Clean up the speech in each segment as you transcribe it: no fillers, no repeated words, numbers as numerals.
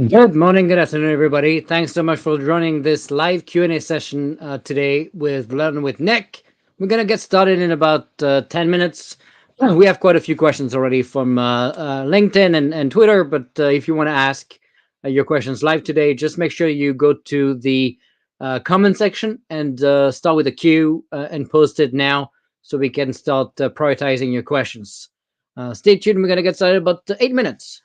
Good morning, good afternoon, everybody. Thanks so much for joining this live Q&A session today with Vlad and with Nick. We're going to get started in about 10 minutes. We have quite a few questions already from LinkedIn and Twitter, but if you want to ask your questions live today, just make sure you go to the comment section and start with a Q and post it now so we can start prioritizing your questions. Stay tuned. We're going to get started in about 8 minutes.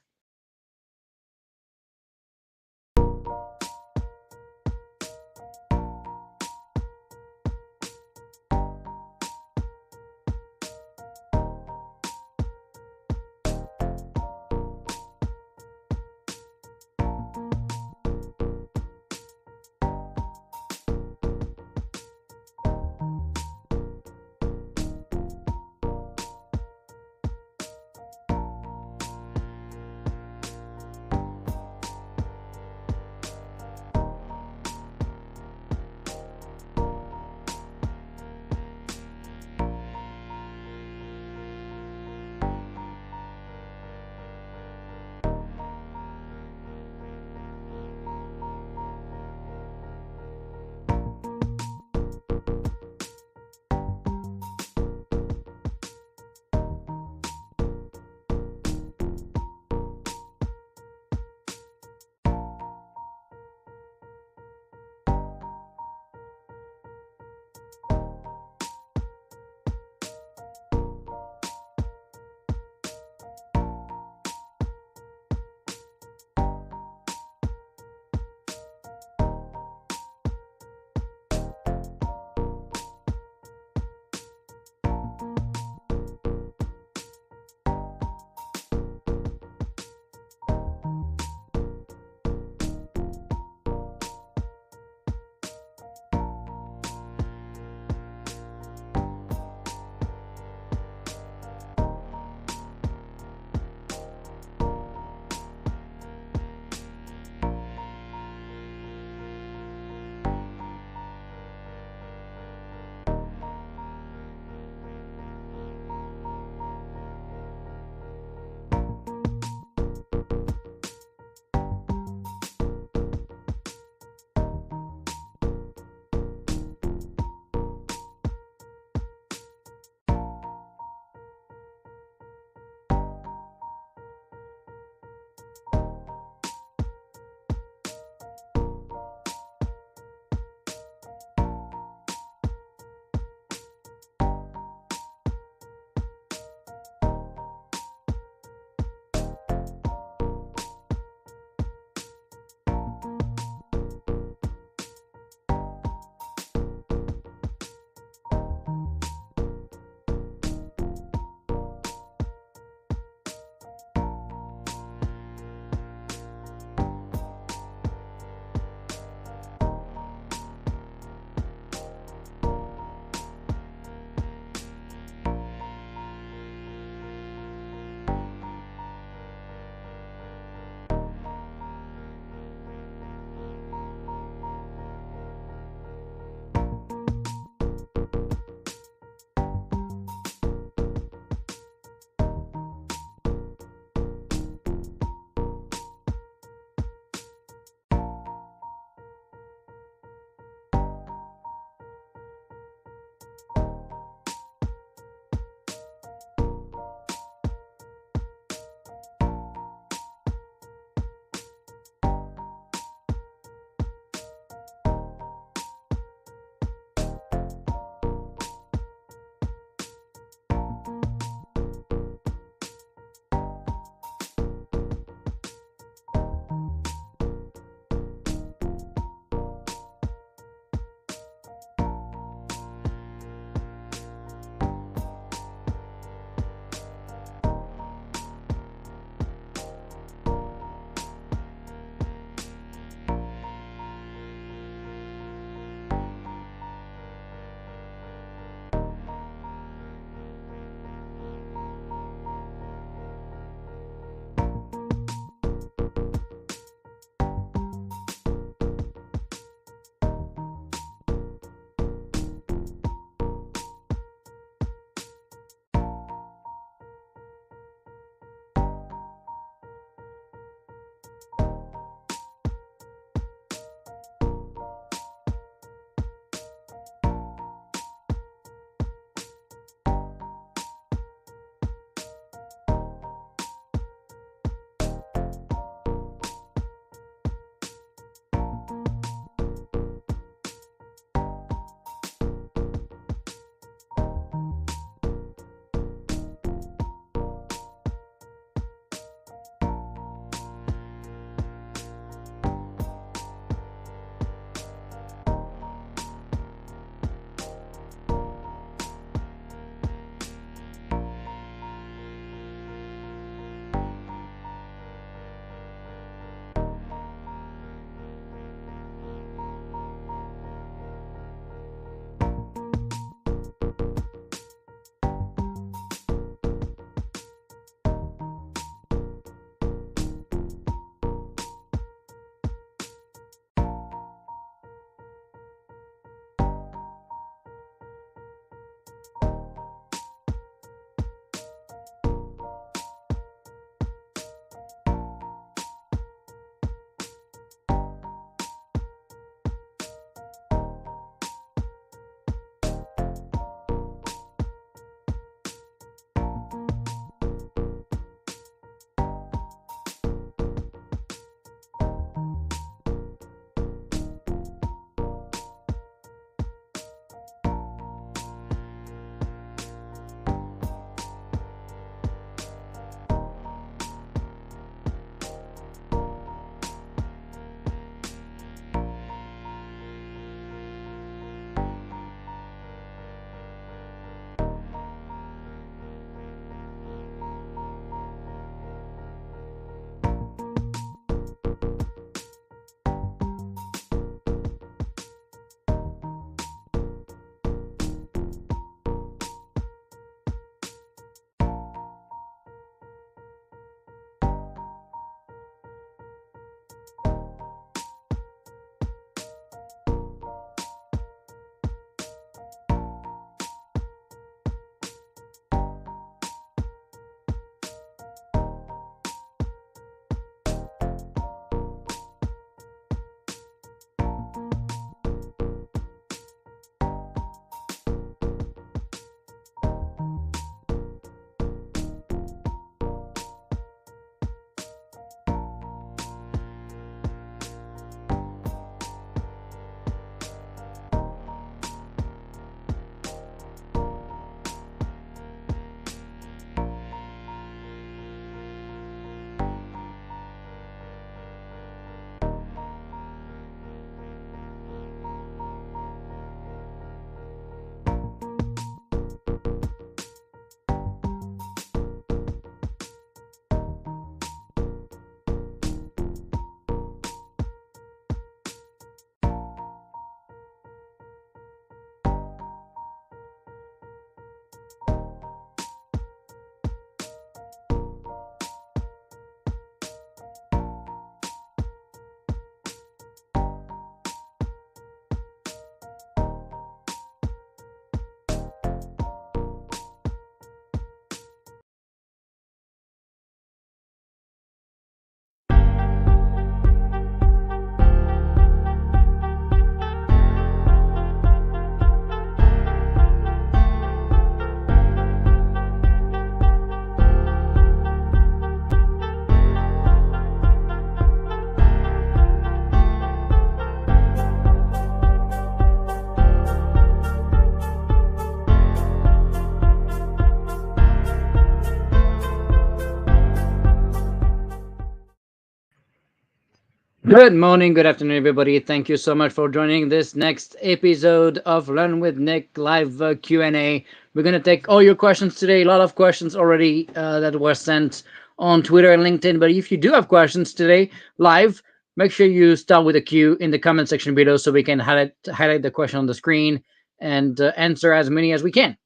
Good morning, good afternoon, everybody. Thank you so much for joining this next episode of Learn with Nic live Q&A. We're going to take all your questions today. A lot of questions already that were sent on Twitter and LinkedIn. But if you do have questions today live, make sure you start with a Q in the comment section below so we can highlight the question on the screen and answer as many as we can.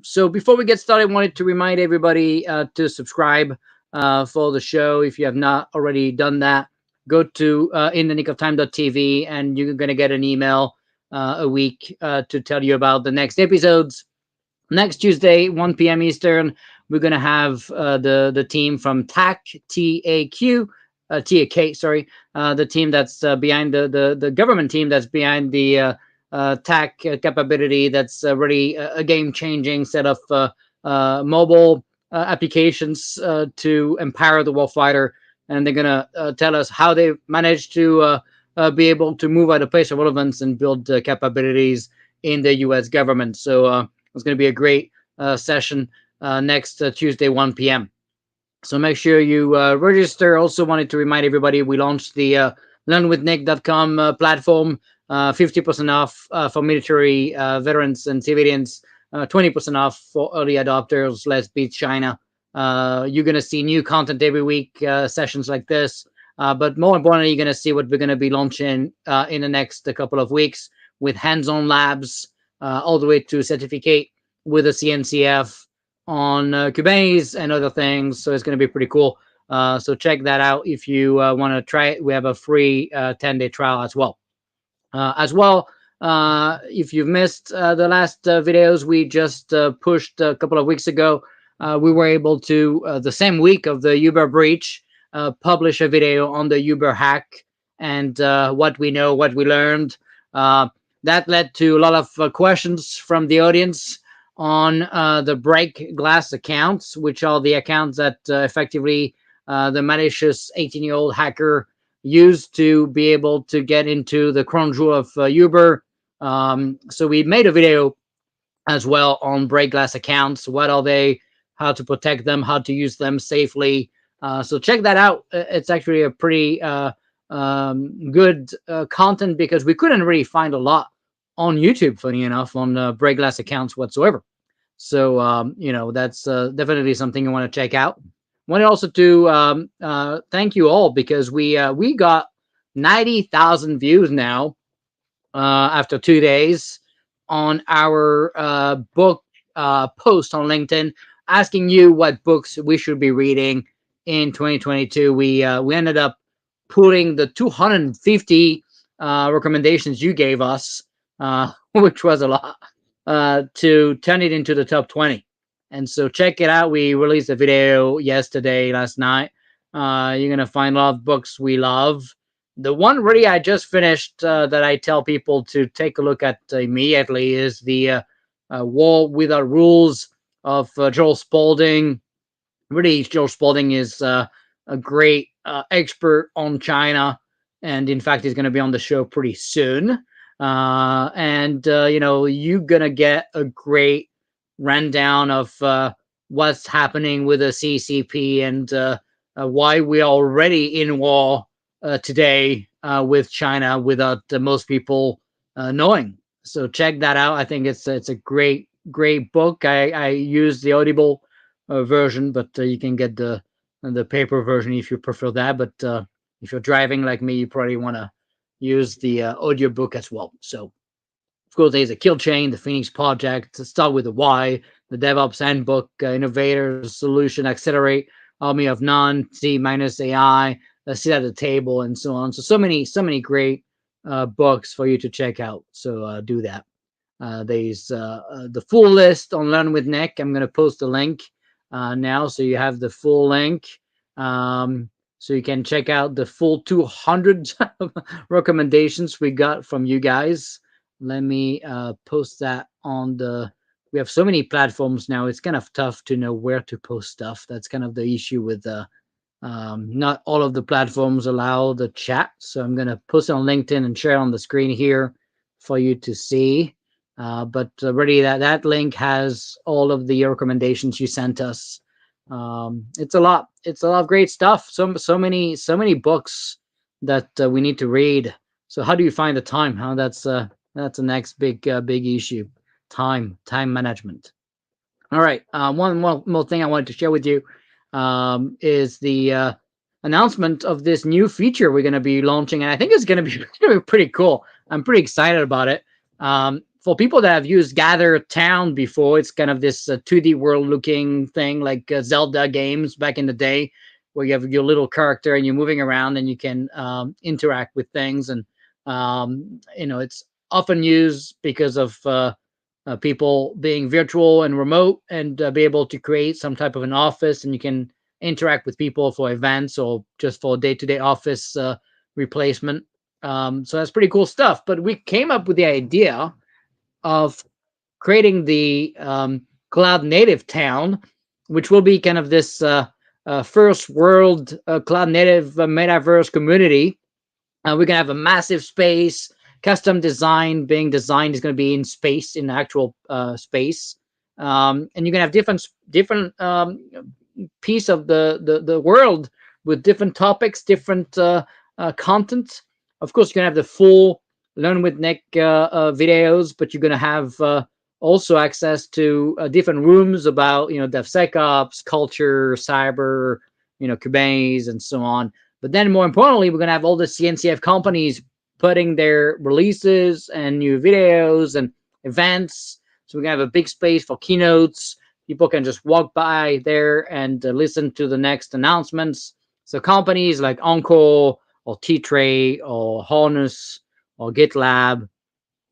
So before we get started, I wanted to remind everybody to subscribe for the show. If you have not already done that, go to inthenicoftime.tv and you're going to get an email a week to tell you about the next episodes. Next Tuesday, 1 p.m. Eastern, we're going to have the team from TAQ, sorry, the team that's behind the government team that's behind the TAC capability. That's really a game-changing set of mobile applications to empower the warfighter, and they're gonna tell us how they managed to be able to move at a pace of relevance and build capabilities in the U.S. government. So it's going to be a great session next Tuesday, 1 p.m. So make sure you register. Also wanted to remind everybody we launched the learnwithnick.com platform, 50% off for military veterans and civilians, 20% off for early adopters. Let's beat China. You're going to see new content every week, sessions like this. But more importantly, you're going to see what we're going to be launching in the next couple of weeks with hands-on labs all the way to certificate with a CNCF on Kubernetes and other things. So it's going to be pretty cool. So check that out if you want to try it. We have a free 10-day trial as well. If you've missed the last videos we just pushed a couple of weeks ago, we were able to, the same week of the Uber breach, publish a video on the Uber hack and what we know, what we learned. That led to a lot of questions from the audience on the break glass accounts, which are the accounts that effectively the malicious 18-year-old hacker used to be able to get into the crown jewel of Uber. So we made a video as well on break glass accounts. What are they? How to protect them? How to use them safely? So check that out. It's actually a pretty good content because we couldn't really find a lot on YouTube, funny enough, on break glass accounts whatsoever. So that's definitely something you want to check out. Wanted also to thank you all because we got 90,000 views now after 2 days on our book post on LinkedIn asking you what books we should be reading in 2022. We ended up putting the 250 recommendations you gave us, which was a lot, to turn it into the top 20. And so check it out. We released a video last night. You're going to find a lot of books we love. The one really I just finished that I tell people to take a look at immediately is the War Without Rules of Joel Spalding. Really, Joel Spalding is a great expert on China. And in fact, he's going to be on the show pretty soon. You're going to get a great rundown of what's happening with the CCP and why we are already in war today with China without most people knowing. So check that out. I think it's a great book. I use the Audible version, but you can get the paper version if you prefer that. But if you're driving like me, you probably want to use the audiobook as well. So of course, there's a Kill Chain, the Phoenix Project, to start with the why, the DevOps Handbook, Innovators, Solution, Accelerate, Army of None, C minus AI, Sit at the Table, and so on. So many great books for you to check out. So do that. There's the full list on Learn with Nic. I'm going to post the link now, so you have the full link. So you can check out the full 200 recommendations we got from you guys. Let me post that on we have so many platforms now. It's kind of tough to know where to post stuff. That's kind of the issue with not all of the platforms allow the chat. So I'm going to post it on LinkedIn and share on the screen here for you to see. But already that link has all of the recommendations you sent us. It's a lot of great stuff. So many books that we need to read. So how do you find the time? How that's the next big issue. Time management. All right. One more thing I wanted to share with you is the announcement of this new feature we're going to be launching, and I think it's going to be gonna be pretty cool. I'm pretty excited about it. For people that have used Gather Town before, it's kind of this 2D world looking thing like Zelda games back in the day, where you have your little character and you're moving around and you can interact with things. And it's often used because of people being virtual and remote, and be able to create some type of an office, and you can interact with people for events or just for day-to-day office replacement. So that's pretty cool stuff. But we came up with the idea of creating the cloud native town, which will be kind of this first world cloud native metaverse community. We're gonna have a massive space, custom design. Being designed is gonna be in space, in actual space, and you're gonna have different piece of the world with different topics, different content. Of course, you're gonna have the full Learn with Nic videos, but you're gonna have also access to different rooms about DevSecOps, culture, cyber, Kubernetes, and so on. But then more importantly, we're going to have all the CNCF companies putting their releases and new videos and events. So we're going to have a big space for keynotes. People can just walk by there and listen to the next announcements. So companies like Encore or T-Tray or Harness or GitLab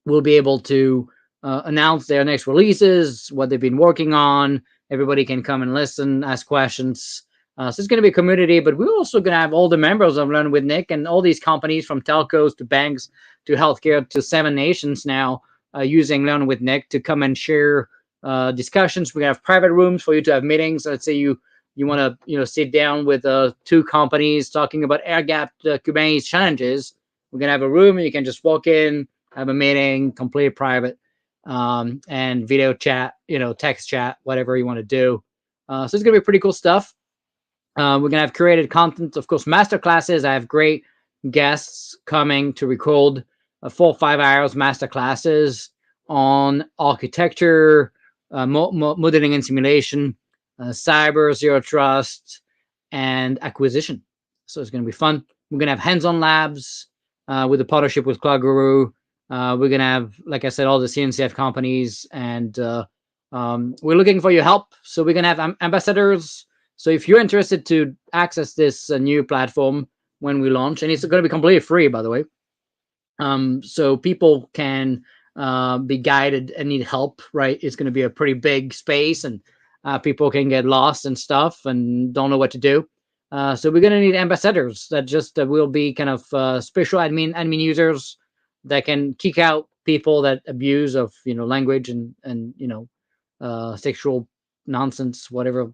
will be able to announce their next releases, what they've been working on. Everybody can come and listen, ask questions. So it's going to be a community, but we're also going to have all the members of Learn with Nic and all these companies, from telcos to banks to healthcare to 7 nations now, using Learn with Nic to come and share discussions. We have private rooms for you to have meetings. Let's say you want to sit down with two companies talking about air-gapped Kubernetes challenges. We're going to have a room, and you can just walk in, have a meeting, completely private, and video chat, text chat, whatever you want to do. So it's going to be pretty cool stuff. We're going to have curated content, of course, master classes. I have great guests coming to record 4 or 5 hours master classes on architecture, modeling and simulation, cyber, zero trust, and acquisition. So it's going to be fun. We're going to have hands-on labs with a partnership with Cloud Guru. We're going to have, like I said, all the CNCF companies, and we're looking for your help. So we're going to have ambassadors. So if you're interested to access this new platform when we launch, and it's going to be completely free, by the way, so people can be guided and need help, right? It's going to be a pretty big space, and people can get lost and stuff and don't know what to do. So we're going to need ambassadors that just will be kind of special admin users that can kick out people that abuse of language and sexual nonsense, whatever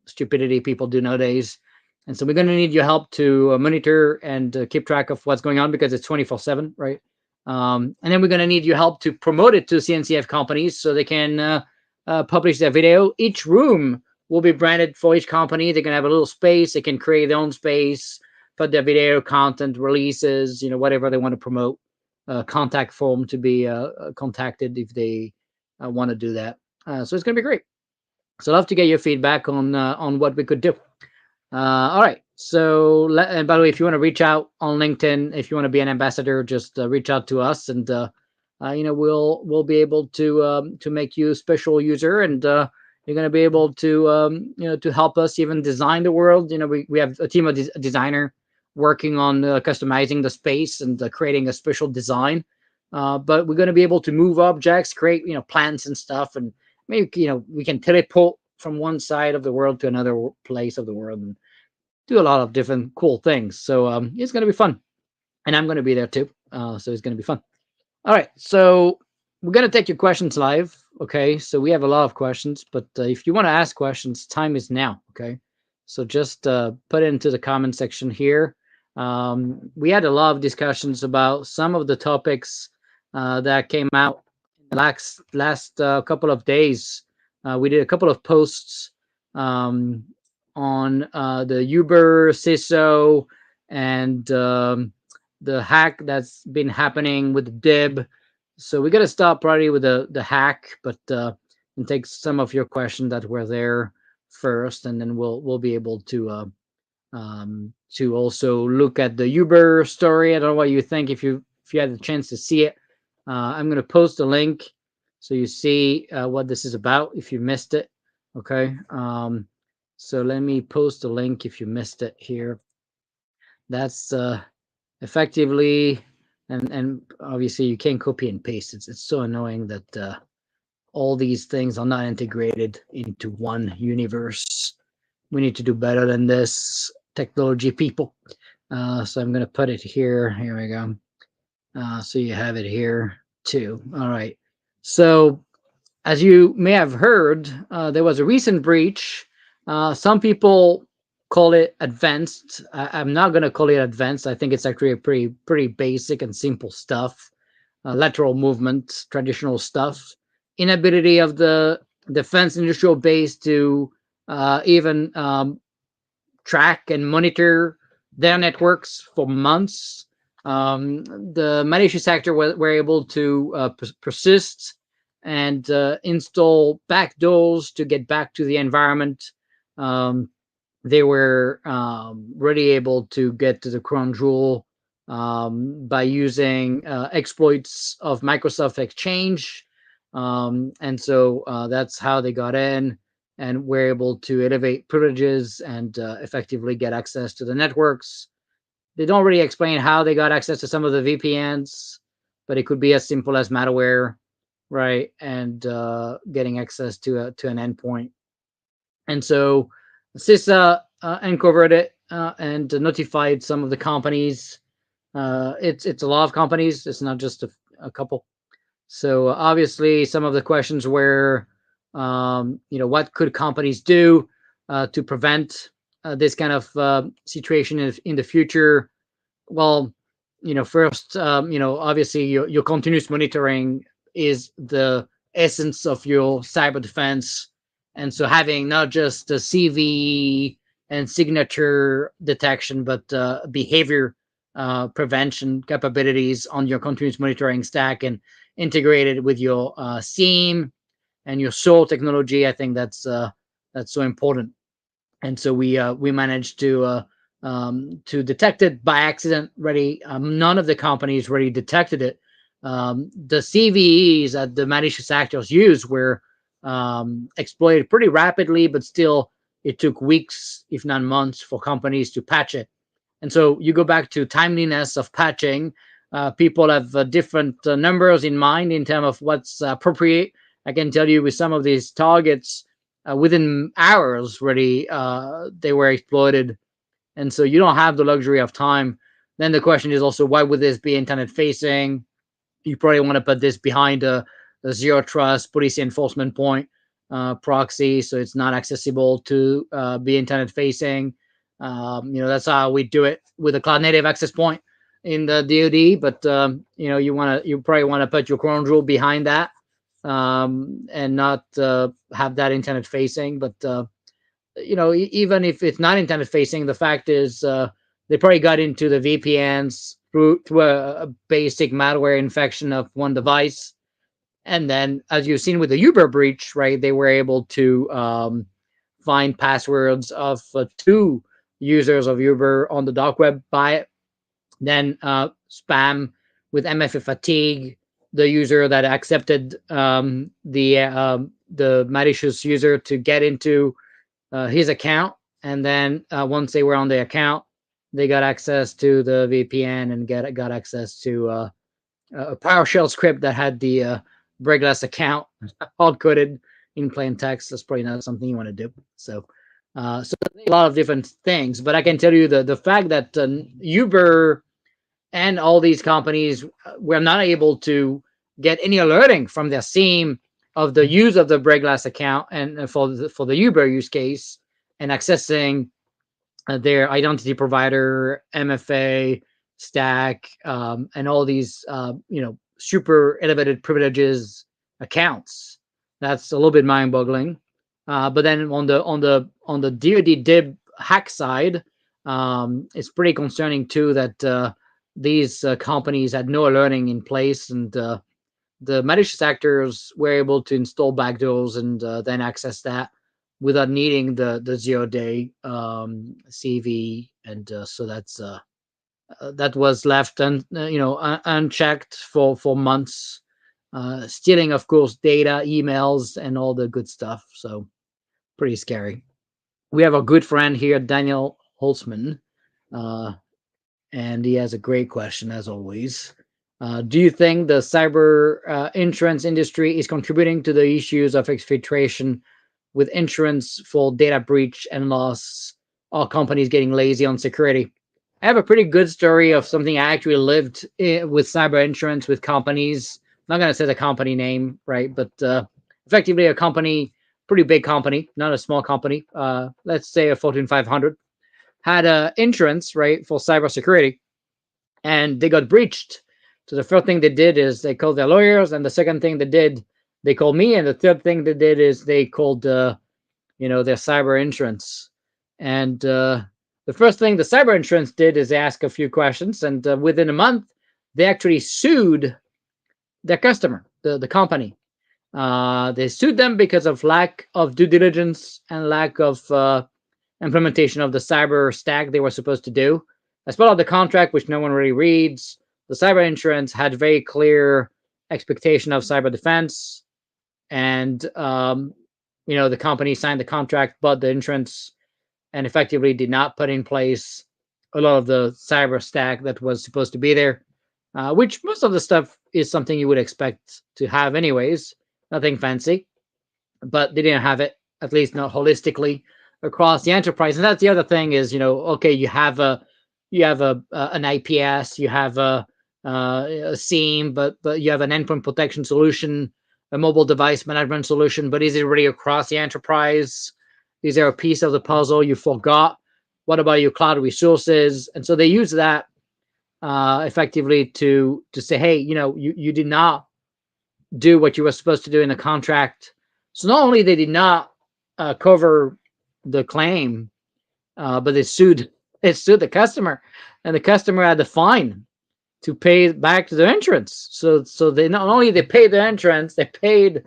stupidity people do nowadays. And so we're going to need your help to monitor and keep track of what's going on, because it's 24/7, right? And then we're going to need your help to promote it to CNCF companies so they can publish their video. Each room will be branded for each company. They're going to have a little space. They can create their own space, put their video content, releases, whatever they want to promote. Contact form to be contacted if they want to do that. So it's going to be great. So I'd love to get your feedback on what we could do. All right. So, and by the way, if you want to reach out on LinkedIn, if you want to be an ambassador, just reach out to us, and we'll be able to make you a special user, and you're going to be able to to help us even design the world. We have a team of designer working on customizing the space and creating a special design. But we're going to be able to move objects, create plants and stuff, and maybe we can teleport from one side of the world to another place of the world and do a lot of different cool things. So it's going to be fun, and I'm going to be there too. So it's going to be fun. All right, so we're going to take your questions live. Okay, so we have a lot of questions, but if you want to ask questions, time is now. Okay, so just put it into the comment section here. We had a lot of discussions about some of the topics that came out in the last couple of days. We did a couple of posts on the Uber, CISO, and the hack that's been happening with the dib. So we got to start probably with the hack, but and take some of your questions that were there first, and then we'll be able to also look at the Uber story. I don't know what you think if you had the chance to see it. I'm going to post a link so you see what this is about if you missed it. Okay. So let me post a link if you missed it here. That's effectively, and obviously you can't copy and paste. It's so annoying that all these things are not integrated into one universe. We need to do better than this, technology people. So I'm going to put it here. Here we go. So you have it here too. All right. So as you may have heard, there was a recent breach. Some people call it advanced. I'm not going to call it advanced. I think it's actually a pretty basic and simple stuff. Lateral movement, traditional stuff. Inability of the defense industrial base to even track and monitor their networks for months. The malicious actor were able to persist and install backdoors to get back to the environment. They were really able to get to the crown jewel by using exploits of Microsoft Exchange. And so that's how they got in and were able to elevate privileges and effectively get access to the networks. They don't really explain how they got access to some of the VPNs, but it could be as simple as malware, right? And getting access to an endpoint. And so CISA uncovered it and notified some of the companies. It's a lot of companies. It's not just a couple. So obviously, some of the questions were, what could companies do to prevent this kind of situation in the future? Well, first, obviously, your continuous monitoring is the essence of your cyber defense, and so having not just the CV and signature detection, but behavior prevention capabilities on your continuous monitoring stack and integrated with your SIEM and your SOAR technology. I think that's so important. And so we managed to detect it by accident. Really, none of the companies really detected it. The CVEs that the malicious actors used were exploited pretty rapidly, but still, it took weeks, if not months, for companies to patch it. And so you go back to timeliness of patching. People have different numbers in mind in terms of what's appropriate. I can tell you with some of these targets, within hours, really, they were exploited. And so you don't have the luxury of time. Then the question is also, why would this be internet facing? You probably want to put this behind a zero trust policy enforcement point proxy, so it's not accessible to be internet facing. That's how we do it with a cloud native access point in the DoD. But you probably want to put your crown jewel behind that and not have that internet facing. But even if it's not internet facing, the fact is they probably got into the VPNs through a basic malware infection of one device. And then, as you've seen with the Uber breach, right, they were able to find passwords of two users of Uber on the dark web by it. Then spam with MFA fatigue, the user that accepted the malicious user to get into his account. And then once they were on the account, they got access to the VPN and got access to a PowerShell script that had the Bregless account hard coded in plain text. That's probably not something you want to do. So a lot of different things. But I can tell you the fact that Uber and all these companies were not able to get any alerting from their SIEM of the use of the Bregless account and for the Uber use case and accessing their identity provider, MFA, stack, and all these super elevated privileges accounts. That's a little bit mind-boggling. But then on the DoD DIB hack side, It's pretty concerning too that these companies had no learning in place, and the malicious actors were able to install backdoors and then access that without needing the 0-day CV, and so that was left unchecked for months, stealing, of course, data, emails, and all the good stuff. So pretty scary. We have a good friend here, Daniel Holtzman, uh, and he has a great question as always. Do you think the cyber insurance industry is contributing to the issues of exfiltration with insurance for data breach and loss, or companies getting lazy on security? I have a pretty good story of something I actually lived with cyber insurance with companies. I'm not going to say the company name, right? But effectively, a company, pretty big company, not a small company. Let's say a Fortune 500 had insurance, right, for cybersecurity, and they got breached. So the first thing they did is they called their lawyers, and the second thing they did, they called me, and the third thing they did is they called their cyber insurance. And the first thing the cyber insurance did is ask a few questions, and within a month, they actually sued their customer, the company. They sued them because of lack of due diligence and lack of implementation of the cyber stack they were supposed to do. As part of the contract, which no one really reads, the cyber insurance had very clear expectation of cyber defense, and the company signed the contract, bought the insurance, and effectively did not put in place a lot of the cyber stack that was supposed to be there, which most of the stuff is something you would expect to have anyways, nothing fancy, but they didn't have it, at least not holistically across the enterprise. And that's the other thing is, okay, you have an IPS, you have a SIEM, but you have an endpoint protection solution, a mobile device management solution, but is it really across the enterprise? Is there a piece of the puzzle you forgot? What about your cloud resources? And so they use that effectively to say, hey, you did not do what you were supposed to do in the contract. So not only they did not cover the claim, but they sued the customer, and the customer had the fine to pay back to their insurance. So they not only they paid their insurance, they paid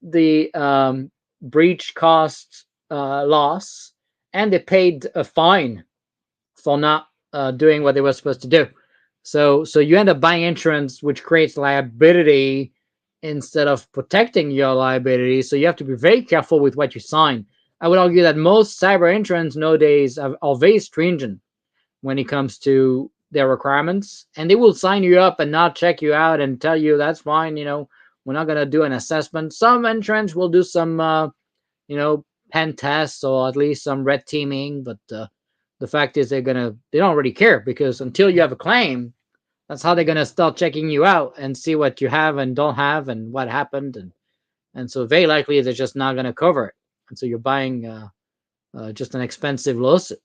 the breach cost loss, and they paid a fine for not doing what they were supposed to do. So you end up buying insurance, which creates liability instead of protecting your liability. So you have to be very careful with what you sign. I would argue that most cyber insurance nowadays are very stringent when it comes to their requirements, and they will sign you up and not check you out and tell you that's fine. We're not going to do an assessment. Some insurance will do some, pen tests or at least some red teaming, but the fact is they don't really care, because until you have a claim, that's how they're going to start checking you out and see what you have and don't have and what happened, and so very likely they're just not going to cover it, and so you're buying just an expensive lawsuit.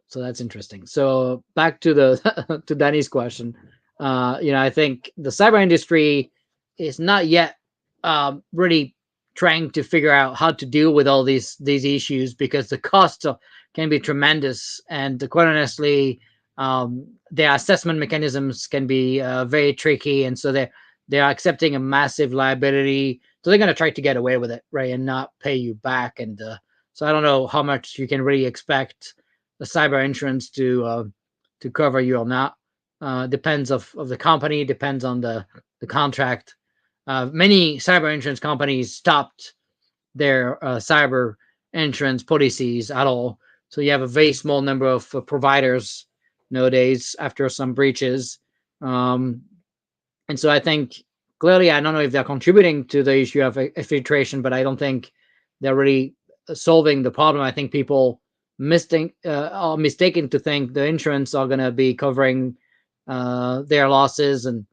So that's interesting. So back to the to Danny's question. I think the cyber industry is not yet really trying to figure out how to deal with all these issues, because the costs can be tremendous, and quite honestly, their assessment mechanisms can be very tricky, and so they're accepting a massive liability. So they're going to try to get away with it, right, and not pay you back. And so I don't know how much you can really expect the cyber insurance to cover you or not. Depends of the company, depends on the contract. Many cyber insurance companies stopped their cyber insurance policies at all. So you have a very small number of providers nowadays after some breaches. And so I think clearly, I don't know if they're contributing to the issue of filtration, but I don't think they're really solving the problem. I think people are mistaken to think the insurance are going to be covering their losses and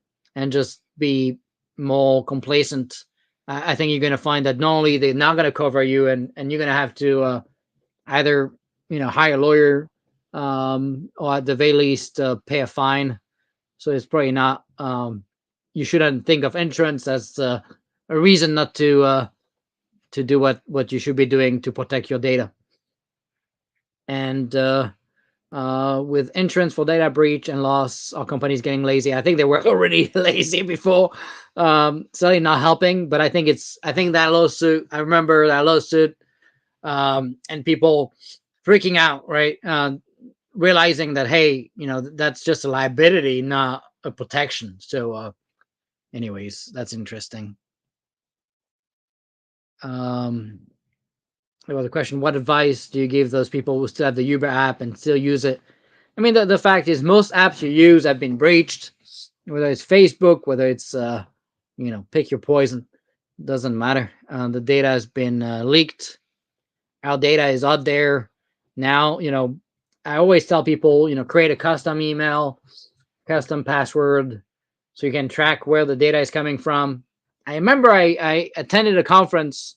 just be more complacent. I think you're going to find that not only they're not going to cover you, and you're going to have to either hire a lawyer, or at the very least pay a fine. So it's probably not. You shouldn't think of insurance as a reason not to do what you should be doing to protect your data. And with insurance for data breach and loss, our companies getting lazy. I think they were already lazy before. Certainly not helping, but I think that lawsuit, I remember that lawsuit, and people freaking out, right? Realizing that, hey, that's just a liability, not a protection. So, anyways, that's interesting. There was a question: what advice do you give those people who still have the Uber app and still use it? I mean, the fact is, most apps you use have been breached, whether it's Facebook, whether it's, pick your poison, doesn't matter. The data has been leaked. Our data is out there now. I always tell people, create a custom email, custom password, so you can track where the data is coming from. I remember I attended a conference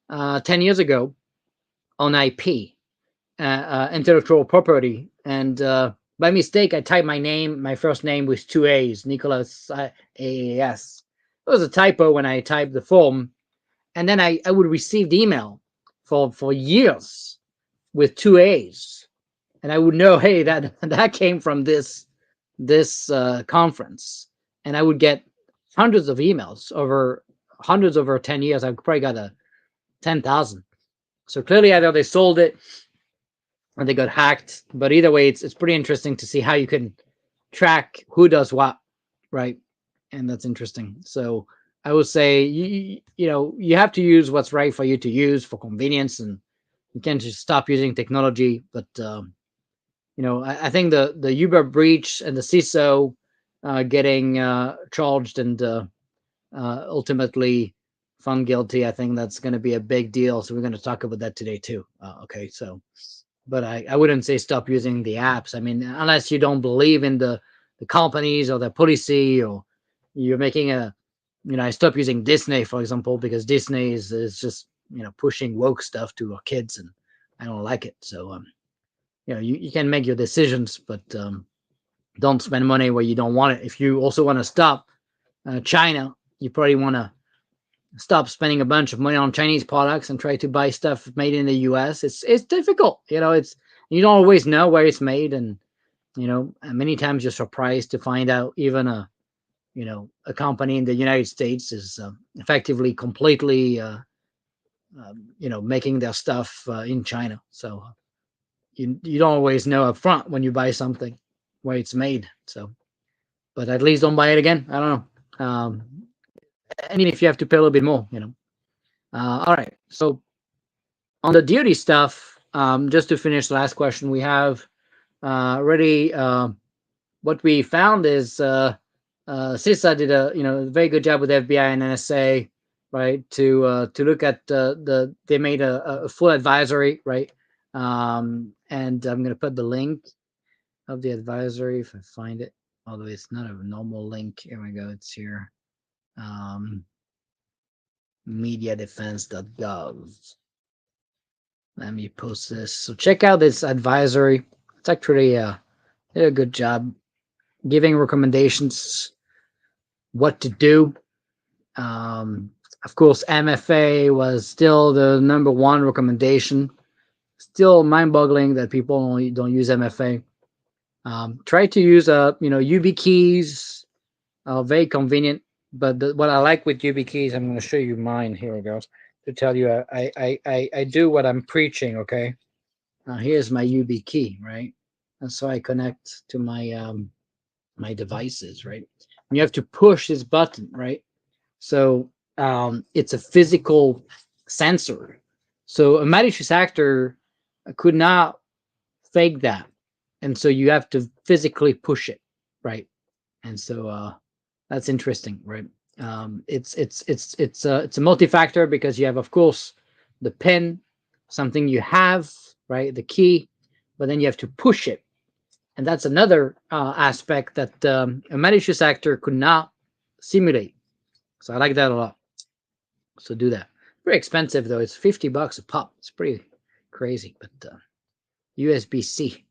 10 years ago on IP, intellectual property, and by mistake I typed my first name with two A's, Nicholas AAS. It was a typo when I typed the form, and then I would receive the email for years with two A's, and I would know, hey, that came from this conference, and I would get hundreds of emails over 10 years. I probably got 10,000. So clearly either they sold it or they got hacked. But either way, it's pretty interesting to see how you can track who does what, right? And that's interesting. So I would say you have to use what's right for you to use for convenience, and you can't just stop using technology. But I think the Uber breach and the CISO getting charged and ultimately found guilty, I think that's going to be a big deal. So we're going to talk about that today too. Okay, so, but I wouldn't say stop using the apps. I mean, unless you don't believe in the companies or the policy, or you're making I stopped using Disney, for example, because Disney is just pushing woke stuff to our kids, and I don't like it. So you can make your decisions, but don't spend money where you don't want it. If you also want to stop China, you probably want to stop spending a bunch of money on Chinese products and try to buy stuff made in the US. It's difficult. It's you don't always know where it's made, and many times you're surprised to find out even a company in the United States is effectively completely making their stuff in China. So you don't always know up front when you buy something where it's made. So, but at least don't buy it again. I don't know. And if you have to pay a little bit more, all right. So on the duty stuff, just to finish the last question, we have already what we found is CISA did a very good job with FBI and NSA, right? To look at they made a full advisory, right? And I'm going to put the link of the advisory if I find it, although it's not a normal link. Here we go. It's here. Mediadefense.gov. Let me post this. So check out this advisory. It's actually did a good job giving recommendations what to do. Of course, MFA was still the number one recommendation. Still mind-boggling that people only don't use MFA. Try to use YubiKeys. Very convenient. But what I like with YubiKeys, I'm going to show you mine. Here it goes. To tell you, I do what I'm preaching. Okay. Here's my YubiKey, right? And so I connect to my my devices, right? And you have to push this button, right? So it's a physical sensor. So a malicious actor could not fake that, and so you have to physically push it, right? And so that's interesting, right? It's a multi-factor because you have, of course, the pin, something you have, right, the key, but then you have to push it, and that's another aspect that a malicious actor could not simulate. So I like that a lot. So do that. Very expensive though. It's $50 a pop. It's pretty crazy, but USB-C,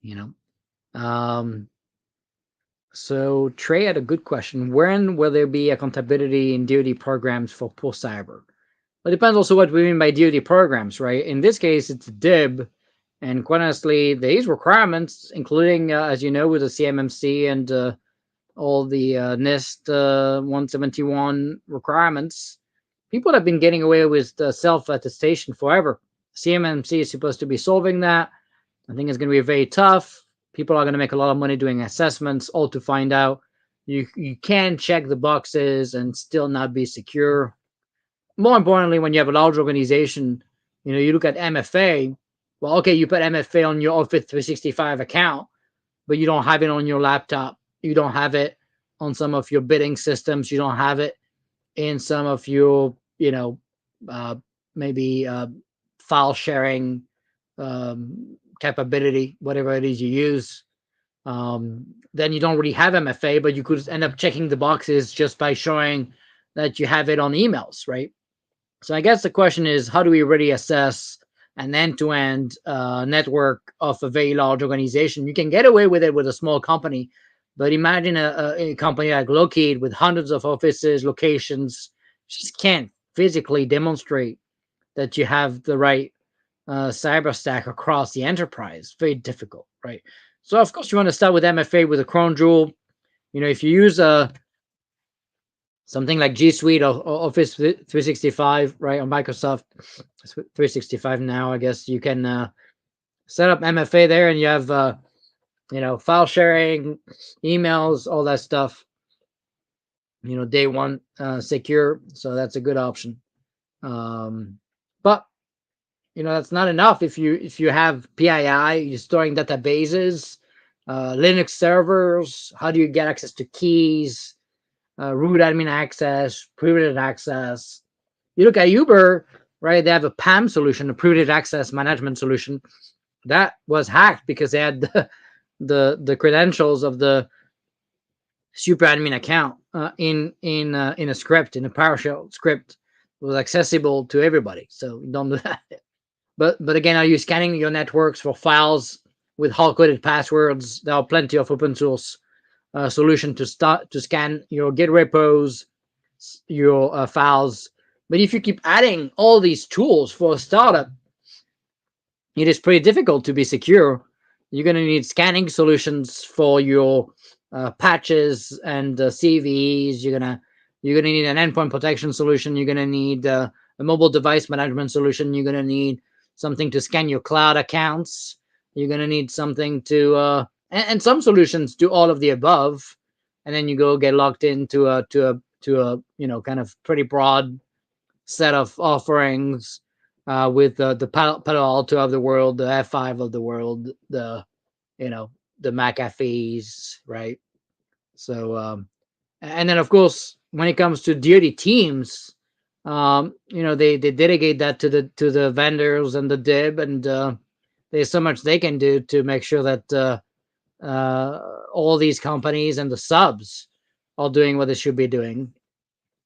So Trey had a good question. When will there be accountability in DoD programs for post-cyber? Well, it depends also what we mean by DoD programs, right? In this case, it's DIB, And quite honestly, these requirements, including, as you know, with the CMMC and all the NIST 171 requirements, people have been getting away with self-attestation forever. CMMC is supposed to be solving that. I think it's going to be very tough. People are going to make a lot of money doing assessments, all to find out you can check the boxes and still not be secure. More importantly, when you have a large organization, you look at MFA. Well, okay, you put MFA on your Office 365 account, but you don't have it on your laptop. You don't have it on some of your bidding systems. You don't have it in some of your, uh, maybe file sharing capability, whatever it is you use. Then you don't really have MFA, but you could end up checking the boxes just by showing that you have it on emails, right? So I guess the question is, how do we really assess an end-to-end network of a very large organization? You can get away with it with a small company, but imagine a company like Lockheed with hundreds of offices, locations, just can't physically demonstrate that you have the right cyber stack across the enterprise. Very difficult, right? So of course you want to start with MFA with a crown jewel. If you use something like G Suite or Office 365, right, on Microsoft 365 now, I guess you can set up MFA there, and you have file sharing, emails, all that stuff. Day one secure, so that's a good option. But that's not enough. If you have PII, you're storing databases, Linux servers. How do you get access to keys, root admin access, privileged access? You look at Uber, right? They have a PAM solution, a privileged access management solution, that was hacked because they had the credentials of the super admin account in a script, in a PowerShell script. It was accessible to everybody, so don't do that. But again, are you scanning your networks for files with hard-coded passwords? There are plenty of open source solution to scan your Git repos, your files. But if you keep adding all these tools for a startup, it is pretty difficult to be secure. You're going to need scanning solutions for your patches and CVEs. You're gonna need an endpoint protection solution. You're gonna need a mobile device management solution. You're gonna need something to scan your cloud accounts. You're gonna need something to and some solutions do all of the above, and then you go get locked into a kind of pretty broad set of offerings with the Palo Alto of the world, the F5 of the world, the McAfee's, right? So and then of course when it comes to DoD teams, they delegate that to the vendors and the DIB, and there's so much they can do to make sure that all these companies and the subs are doing what they should be doing.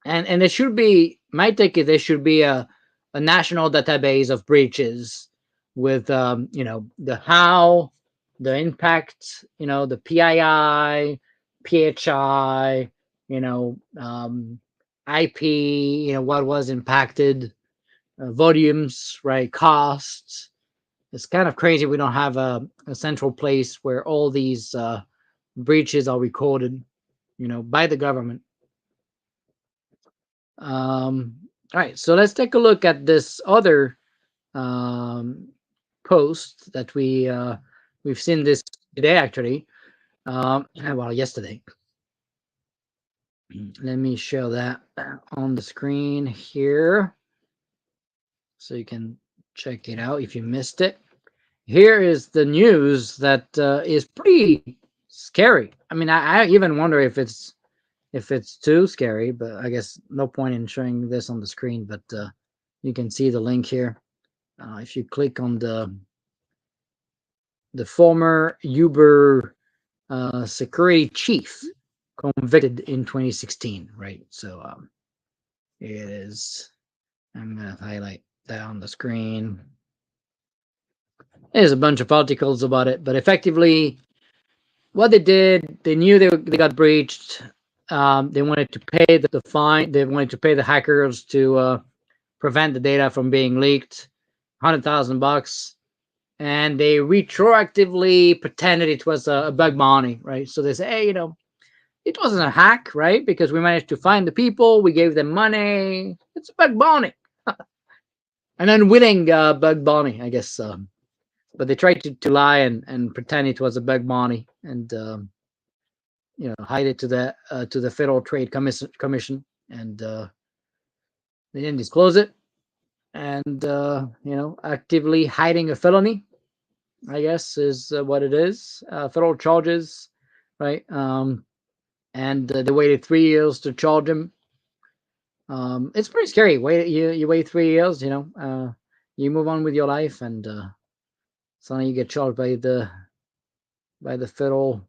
And there should be, my take is there should be a national database of breaches with the how, the impact, the PII, PHI, IP, what was impacted, volumes, right, costs. It's kind of crazy we don't have a central place where all these breaches are recorded, by the government. All right, so let's take a look at this other post that we've seen this today, actually. Well, yesterday. Let me show that on the screen here so you can check it out if you missed it. Here is the news that is pretty scary. I mean, I even wonder if it's too scary, but I guess no point in showing this on the screen. But you can see the link here. If you click on the former Uber security chief convicted in 2016, right? So it is. I'm gonna highlight that on the screen. There's a bunch of articles about it, but effectively, what they did, they knew they got breached. They wanted to pay the fine. They wanted to pay the hackers to prevent the data from being leaked. $100,000. and they retroactively pretended it was a bug bounty, right? So they say, hey, it wasn't a hack, right? Because we managed to find the people, we gave them money. It's a bug bounty, an unwilling bug bounty, I guess. But they tried to lie and pretend it was a bug bounty, and hide it to the Federal Trade Commission, and they didn't disclose it, and actively hiding a felony, I guess, is what it is. Federal charges, right? And they waited 3 years to charge him. It's pretty scary. You wait 3 years, you move on with your life, and suddenly you get charged by the federal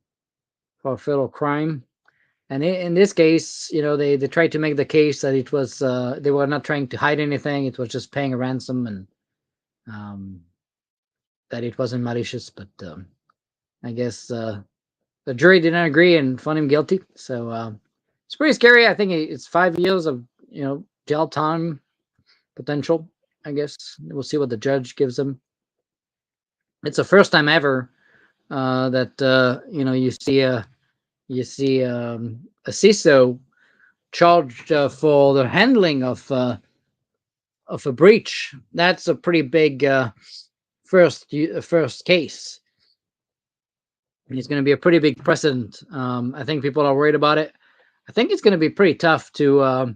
for federal crime. And in this case, they tried to make the case that it was they were not trying to hide anything; it was just paying a ransom, and that it wasn't malicious. But I guess the jury didn't agree and found him guilty. So it's pretty scary. I think it's 5 years of jail time potential. I guess we'll see what the judge gives him. It's the first time ever that you see a CISO charged for the handling of a breach. That's a pretty big first case. It's going to be a pretty big precedent. I think people are worried about it. I think it's going to be pretty tough to,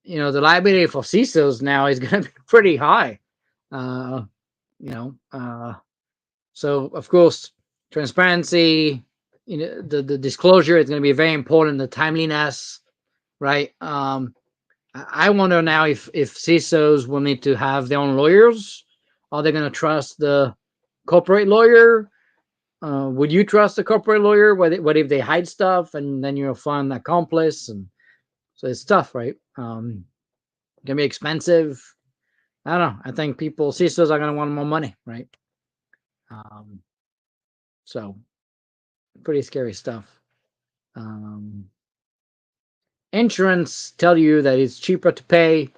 the liability for CISOs now is going to be pretty high. So of course, transparency, the disclosure is going to be very important. The timeliness, right? I wonder now if CISOs will need to have their own lawyers. Are they going to trust the corporate lawyer? Would you trust the corporate lawyer? What if they hide stuff and then you'll find an accomplice? And so it's tough, right? Gonna be expensive. I don't know. I think CISOs are gonna want more money, right? So pretty scary stuff. Insurance tell you that it's cheaper to pay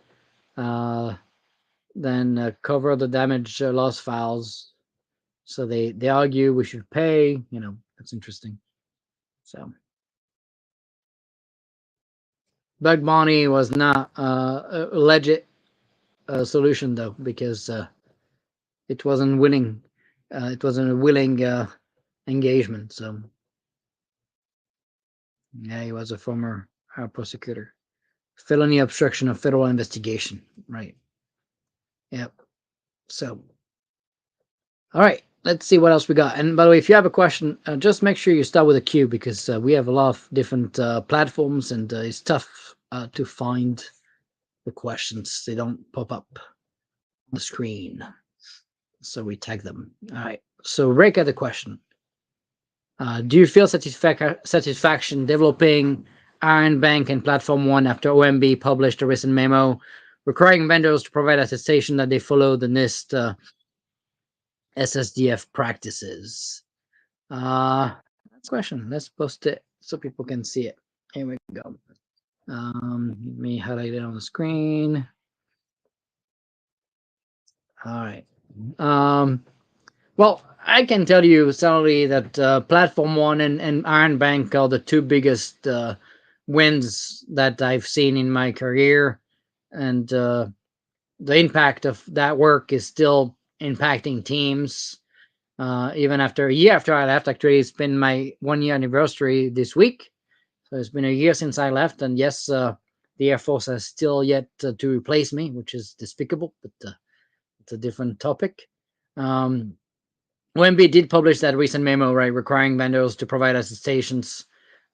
than cover the damage loss files. So they argue we should pay. That's interesting. So bug bounty was not a legit solution though, because it wasn't willing. It wasn't a willing engagement. So yeah, he was a former prosecutor. Felony obstruction of federal investigation. Right. Yep. So, all right. Let's see what else we got. And by the way, if you have a question, just make sure you start with a Q, because we have a lot of different platforms, and it's tough to find the questions. They don't pop up on the screen, so we tag them. All right. So Rick had the question. Do you feel satisfaction developing Iron Bank and Platform One after OMB published a recent memo requiring vendors to provide attestation that they follow the NIST SSDF practices? That's a question. Let's post it so people can see it. Here we go. Let me highlight it on the screen. All right. Well, I can tell you certainly that Platform One and Iron Bank are the two biggest wins that I've seen in my career, and the impact of that work is still impacting teams. Even after a year after I left, actually, it's been my 1-year anniversary this week. So it's been a year since I left, and yes, the Air Force has still yet to replace me, which is despicable, but it's a different topic. OMB did publish that recent memo, right, requiring vendors to provide attestations.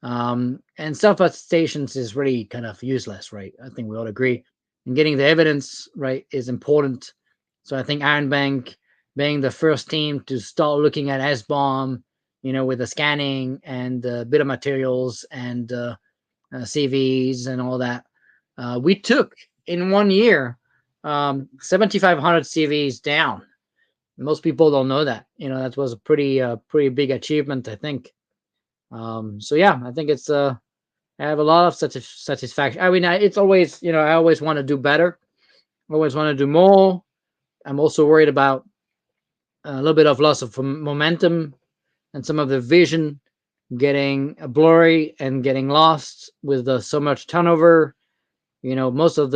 And self-attestations is really kind of useless, right? I think we all agree. And getting the evidence, right, is important. So I think Iron Bank being the first team to start looking at SBOM, with the scanning and the bit of materials and CVs and all that. We took in 1 year 7,500 CVs down. Most people don't know that. That was a pretty big achievement, I think. So yeah, I think it's I have a lot of satisfaction. I mean, it's always, I always want to do better. I always want to do more. I'm also worried about a little bit of loss of momentum, and some of the vision getting blurry and getting lost with so much turnover. Most of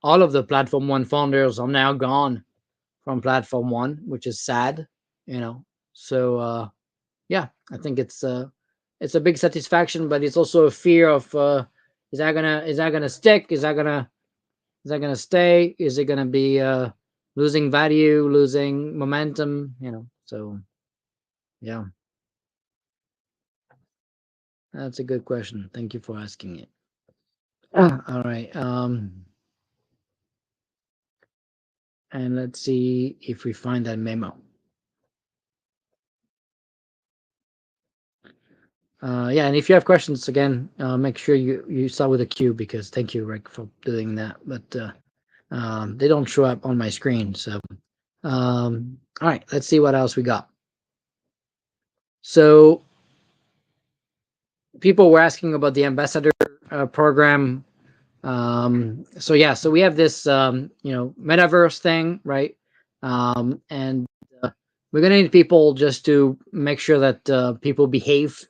all of the Platform One founders are now gone from Platform One, which is sad. So yeah, I think it's a big satisfaction, but it's also a fear of is that gonna stick? Is that gonna stay? Is it gonna be losing value, losing momentum? So yeah, that's a good question. Thank you for asking it. All right. And let's see if we find that memo. Yeah, and if you have questions again, make sure you start with a Q, because thank you, Rick, for doing that. But they don't show up on my screen. So, all right, let's see what else we got. So, people were asking about the ambassador program. So yeah, so we have this metaverse thing, right? And we're gonna need people just to make sure that people behave.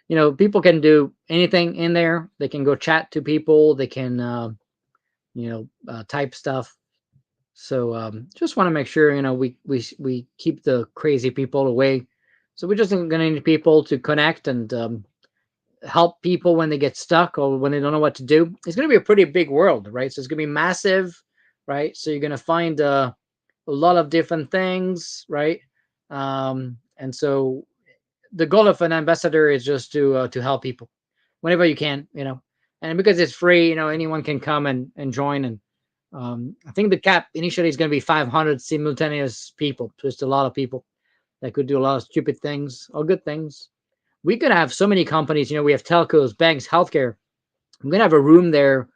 People can do anything in there. They can go chat to people. They can type stuff. So just want to make sure we keep the crazy people away. So we're just gonna need people to connect and help people when they get stuck or when they don't know what to do. It's going to be a pretty big world, right? So it's going to be massive, right? So you're going to find a lot of different things, right? And so the goal of an ambassador is just to help people whenever you can, and because it's free, anyone can come and join. And I think the cap initially is going to be 500 simultaneous people. So it's a lot of people that could do a lot of stupid things or good things. We could have so many companies. We have telcos, banks, healthcare. I'm gonna have a room there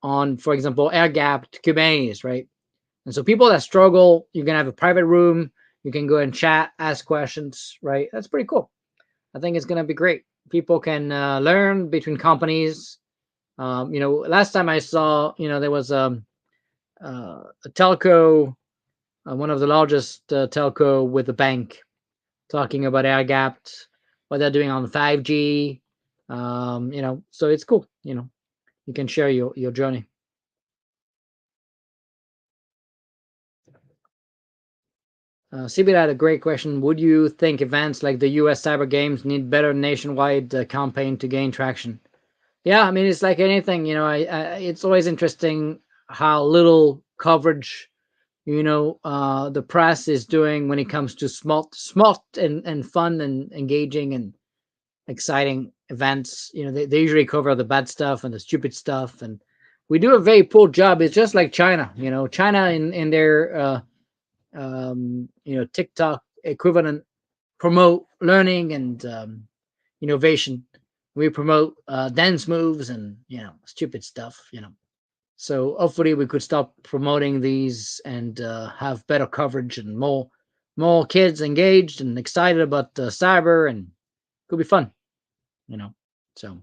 on, for example, air gapped Kubernetes, right? And so people that struggle, you're gonna have a private room. You can go and chat, ask questions, right? That's pretty cool. I think it's gonna be great. People can learn between companies. Last time I saw, there was a telco, one of the largest telco with a bank, talking about air gapped, what they're doing on 5G. So it's cool. You can share your journey. Sibir had a great question. Would you think events like the US Cyber Games need better nationwide campaign to gain traction? Yeah, I mean, it's like anything, it's always interesting how little coverage, the press is doing when it comes to smart and fun and engaging and exciting events. They usually cover the bad stuff and the stupid stuff, and we do a very poor job. It's just like China. China in their TikTok equivalent promote learning and innovation. We promote dance moves and stupid stuff. So hopefully we could stop promoting these and have better coverage and more kids engaged and excited about cyber, and it could be fun. So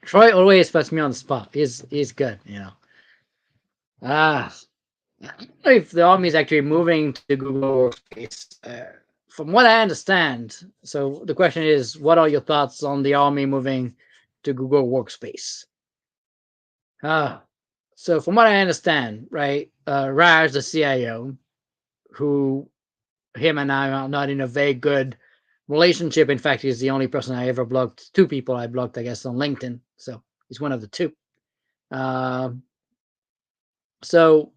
Troy always puts me on the spot. He's good. Ah, I don't know if the army is actually moving to Google Workspace. From what I understand, so the question is, what are your thoughts on the army moving to Google Workspace? Ah, so from what I understand, right, Raj, the CIO, who him and I are not in a very good relationship. In fact, he's the only person I ever blocked. Two people I blocked, I guess, on LinkedIn. So he's one of the two. Uh, so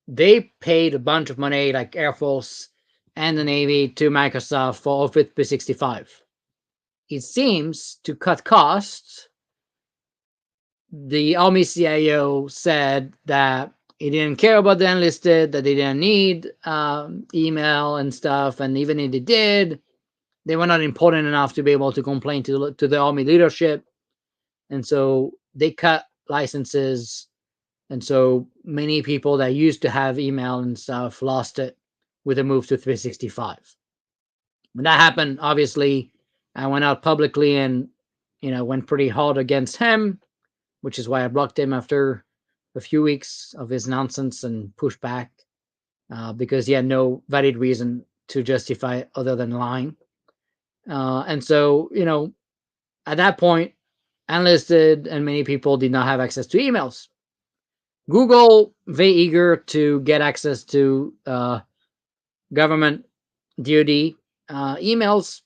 they paid a bunch of money, like Air Force and the Navy, to Microsoft for Office 365. It seems to cut costs. The Army CIO said that he didn't care about the enlisted, that they didn't need email and stuff, and even if they did, they were not important enough to be able to complain to the Army leadership, and so they cut licenses. And so many people that used to have email and stuff lost it with a move to 365. When that happened, obviously, I went out publicly and went pretty hard against him, which is why I blocked him after a few weeks of his nonsense and pushed back because he had no valid reason to justify it other than lying. And so, at that point, analysts did, and many people did not have access to emails. Google, very eager to get access to government DoD emails,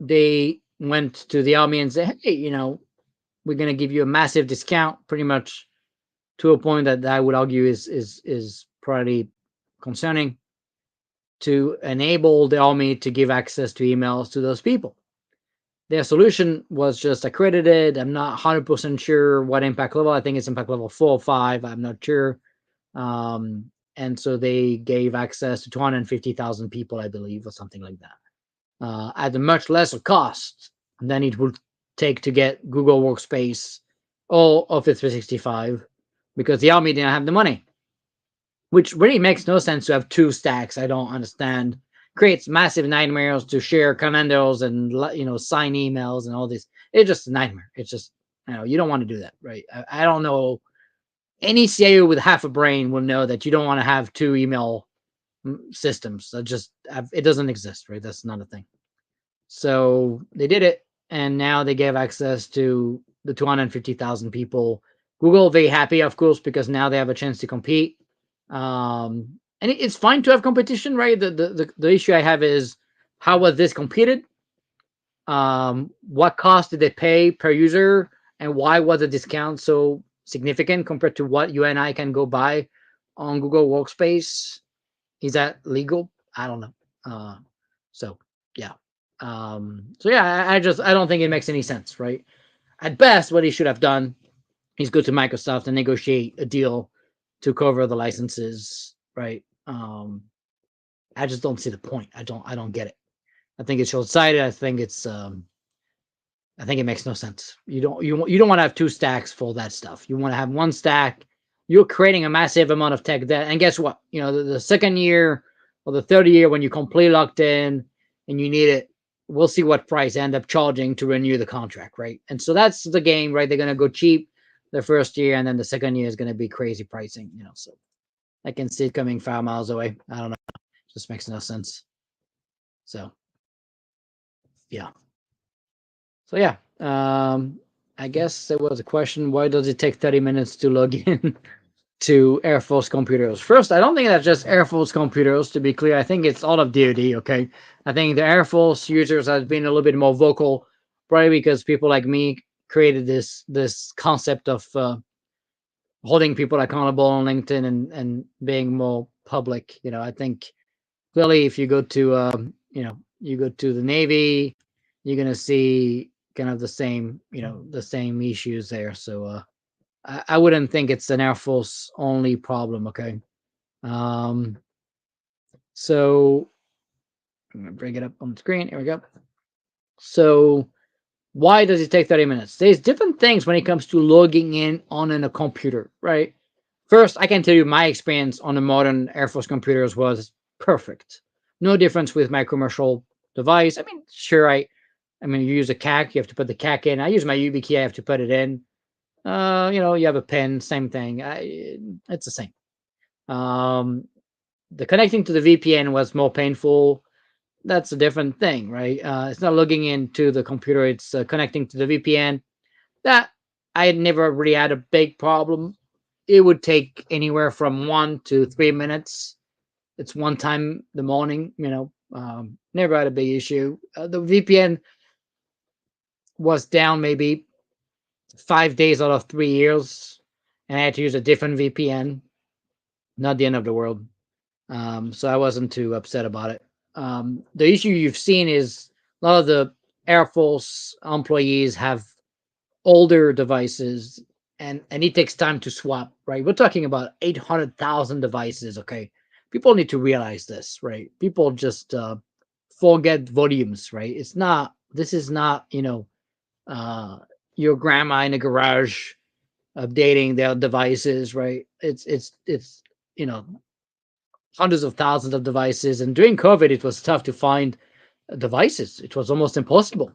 they went to the army and said, hey, we're going to give you a massive discount, pretty much to a point that I would argue is probably concerning, to enable the army to give access to emails to those people. Their solution was just accredited. I'm not 100% sure what impact level. I think it's impact level 4 or 5. I'm not sure. And so they gave access to 250,000 people, I believe, or something like that, at a much lesser cost than it would take to get Google Workspace or Office 365, because the army didn't have the money, which really makes no sense to have two stacks. I don't understand. Creates massive nightmares to share commandos and sign emails and all this. It's just a nightmare. It's just, you don't want to do that, right? I don't know. Any CIO with half a brain will know that you don't want to have two email systems. It doesn't exist, right? That's not a thing. So they did it, and now they gave access to the 250,000 people. Google very happy, of course, because now they have a chance to compete. And it's fine to have competition, right? The issue I have is, how was this competed? What cost did they pay per user, and why was the discount so significant compared to what you and I can go buy on Google Workspace? Is that legal? I don't know. So yeah. I don't think it makes any sense, right? At best, what he should have done is go to Microsoft and negotiate a deal to cover the licenses, right? I just don't see the point. I don't get it. I think it's short-sighted. I think it makes no sense. You don't want to have two stacks for that stuff. You want to have one stack. You're creating a massive amount of tech debt. And guess what? The second year or the third year, when you're completely locked in and you need it, we'll see what price end up charging to renew the contract, right? And so that's the game, right? They're going to go cheap the first year, and then the second year is going to be crazy pricing, so I can see it coming 5 miles away. I don't know. It just makes no sense. So, yeah. So, yeah. I guess there was a question, why does it take 30 minutes to log in to Air Force computers? First, I don't think that's just Air Force computers, to be clear. I think it's all of DoD, okay? I think the Air Force users have been a little bit more vocal, probably because people like me created this concept of holding people accountable on LinkedIn and being more public. I think clearly if you go to you go to the Navy, you're gonna see kind of the same issues there. So I wouldn't think it's an Air Force only problem. Okay. So I'm gonna bring it up on the screen. Here we go. So why does it take 30 minutes? There's different things when it comes to logging in on a computer, right? First, I can tell you my experience on the modern Air Force computers was perfect. No difference with my commercial device. I mean, sure, you use a CAC, you have to put the CAC in. I use my YubiKey, I have to put it in. You have a pen, same thing. It's the same. The connecting to the VPN was more painful. That's a different thing, right? It's not logging into the computer, it's connecting to the VPN. That I had never really had a big problem. It would take anywhere from 1 to 3 minutes. It's one time the morning, never had a big issue. The VPN was down maybe 5 days out of 3 years, and I had to use a different VPN. Not the end of the world. So I wasn't too upset about it. The issue you've seen is a lot of the Air Force employees have older devices, and it takes time to swap, right? We're talking about 800,000 devices, okay? People need to realize this, right? People just forget volumes, right? This is not, your grandma in a garage updating their devices, right? It's hundreds of thousands of devices. And during COVID, it was tough to find devices. It was almost impossible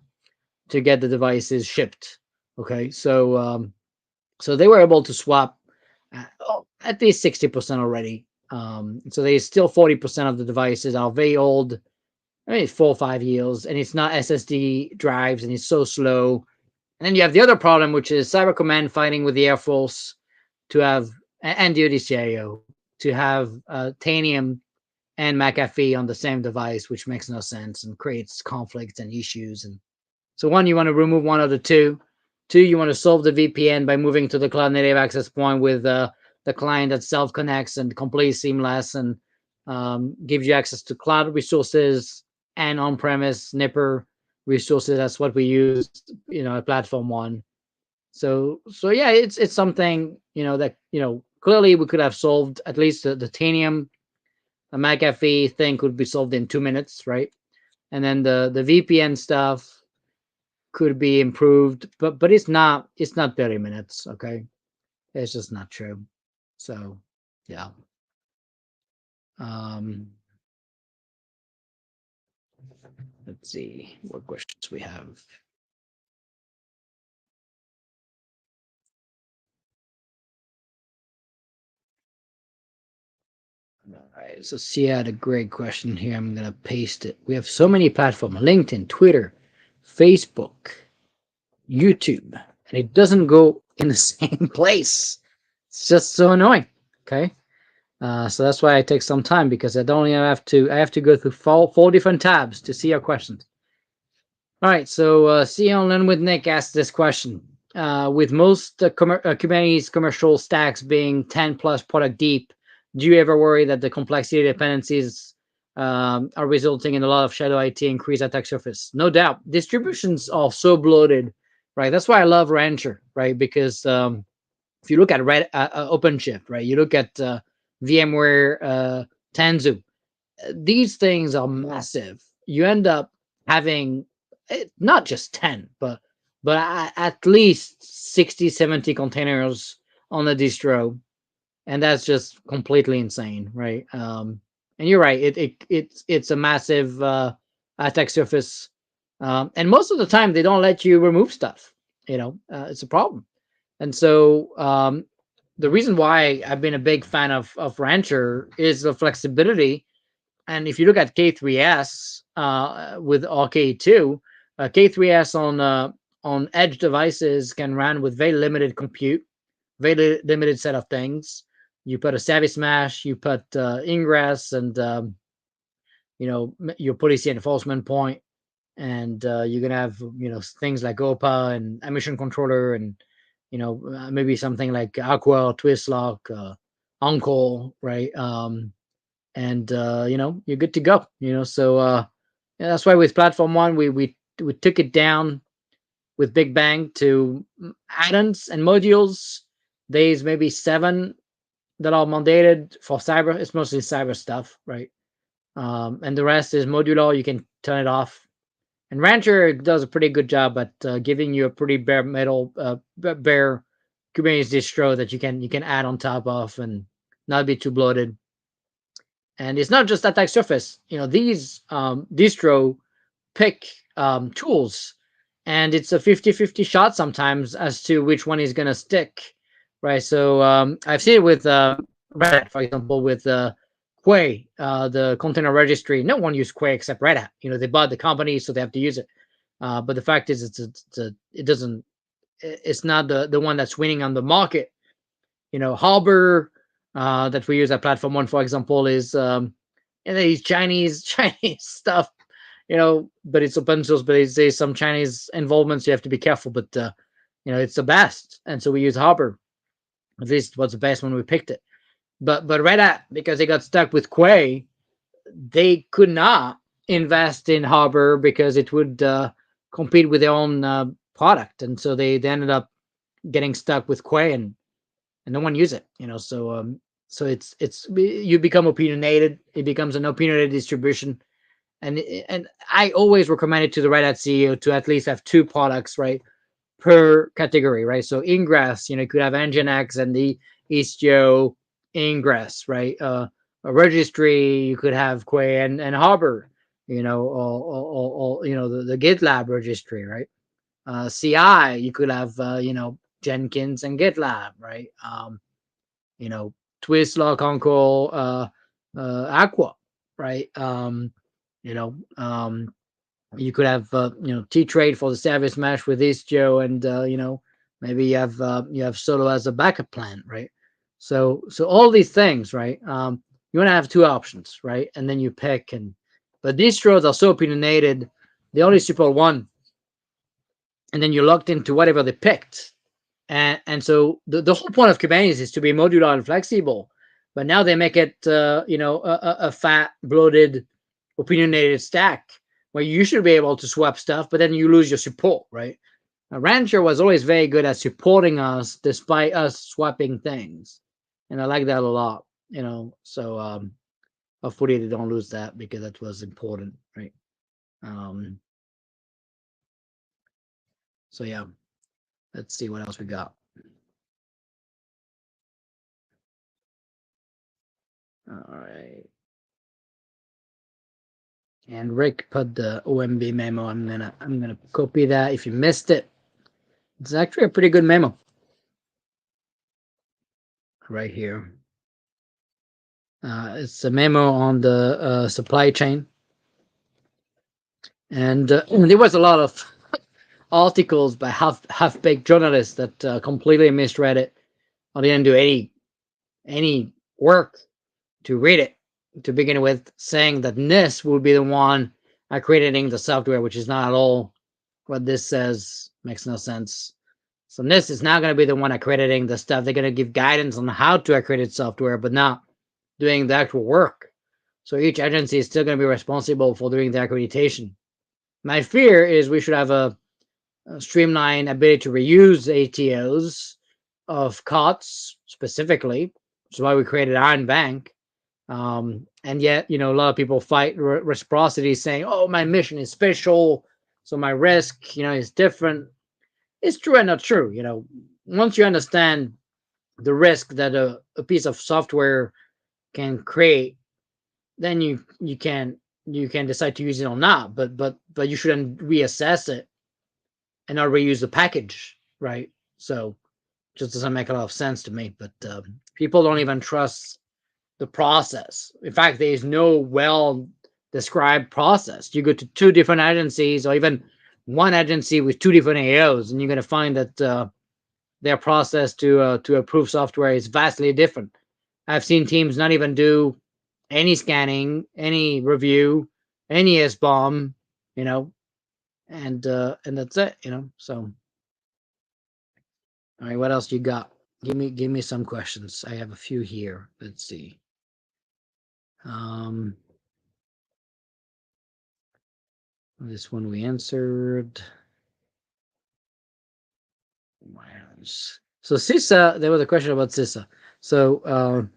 to get the devices shipped. Okay, so they were able to swap at least 60% already. So there's still 40% of the devices are very old. I mean, it's 4 or 5 years, and it's not SSD drives, and it's so slow. And then you have the other problem, which is Cyber Command fighting with the Air Force to have, and the ODCIO, to have Tanium and McAfee on the same device, which makes no sense and creates conflicts and issues. And so, one, you want to remove one of the two. Two, you want to solve the VPN by moving to the cloud native access point with the client that self connects and completely seamless and gives you access to cloud resources and on premise Nipper resources. That's what we use, at Platform One. So yeah, it's something that clearly we could have solved. At least the Tanium, the McAfee thing could be solved in 2 minutes, right? And then the VPN stuff could be improved, but it's not 30 minutes. Okay, it's just not true. So yeah. um let's see what questions we have. All right, so Sia had a great question here. I'm gonna paste it. We have so many platforms: LinkedIn, Twitter, Facebook, YouTube, and it doesn't go in the same place. It's just so annoying. Okay. So that's why I take some time, because I have to go through four different tabs to see your questions. All right, so Learn with Nick asked this question. With most Kubernetes commercial stacks being 10 plus product deep, do you ever worry that the complexity dependencies are resulting in a lot of shadow IT increased attack surface? No doubt. Distributions are so bloated, right? That's why I love Rancher, right? Because if you look at OpenShift, right, you look at VMware Tanzu, these things are massive. You end up having not just 10, but at least 60, 70 containers on the distro, and that's just completely insane, right? And you're right, it's a massive attack surface, and most of the time they don't let you remove stuff. It's a problem. And so the reason why I've been a big fan of Rancher is the flexibility. And if you look at K3S with RK2, K3S on edge devices can run with very limited compute, very limited set of things. You put a Savvy Smash, you put Ingress, and your policy enforcement point, and you're gonna have things like OPA and emission controller, and maybe something like Aqua, Twistlock, Encore, right? And you're good to go. So yeah, that's why with Platform One we took it down with Big Bang to add-ins and modules. There's maybe 7 that are mandated for cyber. It's mostly cyber stuff, right? And the rest is modular. You can turn it off. And Rancher does a pretty good job at giving you a pretty bare metal, bare Kubernetes distro that you can add on top of and not be too bloated. And it's not just attack surface. These distro pick tools, and it's a 50-50 shot sometimes as to which one is going to stick, right? So I've seen it with Red Hat, for example, with Quay, the container registry. No one used Quay except Red Hat. They bought the company, so they have to use it. But the fact is, it doesn't. It's not the one that's winning on the market. Harbor that we use at Platform One, for example, is these Chinese Chinese stuff. But it's open source, but there's some Chinese involvement, so you have to be careful. But it's the best, and so we use Harbor. At least it was the best when we picked it. But Red Hat, because they got stuck with Quay, they could not invest in Harbor because it would compete with their own product, and so they ended up getting stuck with Quay, and no one use it. So it's you become opinionated. It becomes an opinionated distribution, and I always recommend it to the Red Hat CEO to at least have 2 products, right, per category, right? So Ingress, you could have Nginx and the Istio Ingress, right? A registry, you could have Quay and Harbor, or the GitLab registry, right? CI, you could have Jenkins and GitLab, right? Twist, Lock, Uncle, Aqua, right? You know, you could have T-Trade for the Savage match with Istio, and maybe you have Solo as a backup plan, right? So all these things, right? You want to have two options, right? And then you pick, but these throws are so opinionated, they only support one, and then you're locked into whatever they picked. And so the whole point of Kubernetes is to be modular and flexible, but now they make it a fat, bloated, opinionated stack where you should be able to swap stuff, but then you lose your support, right? Rancher was always very good at supporting us despite us swapping things, and I like that a lot. So hopefully they don't lose that, because that was important, right? So yeah, let's see what else we got. All right. And Rick put the OMB memo. I'm gonna copy that. If you missed it, it's actually a pretty good memo right here. It's a memo on the supply chain, and there was a lot of articles by half-baked journalists that completely misread it, or didn't do any work to read it to begin with, saying that NIST will be the one accrediting the software, which is not at all what this says. Makes no sense. So NIST is now going to be the one accrediting the stuff. They're going to give guidance on how to accredit software, but not doing the actual work. So each agency is still going to be responsible for doing the accreditation. My fear is we should have a streamlined ability to reuse ATOs of COTS specifically. That's why we created Iron Bank. And yet, a lot of people fight reciprocity, saying, "Oh, my mission is special, so my risk, is different." It's true and not true. Once you understand the risk that a piece of software can create, then you can decide to use it or not. But you shouldn't reassess it and not reuse the package, right? So just doesn't make a lot of sense to me. But people don't even trust the process. In fact, there is no well described process. You go to two different agencies, or even one agency with two different AOs, and you're going to find that their process to approve software is vastly different. I've seen teams not even do any scanning, any review, any SBOM, and that's it. So, all right, what else you got? Give me some questions. I have a few here. Let's see. This one we answered. So CISA, there was a question about CISA. So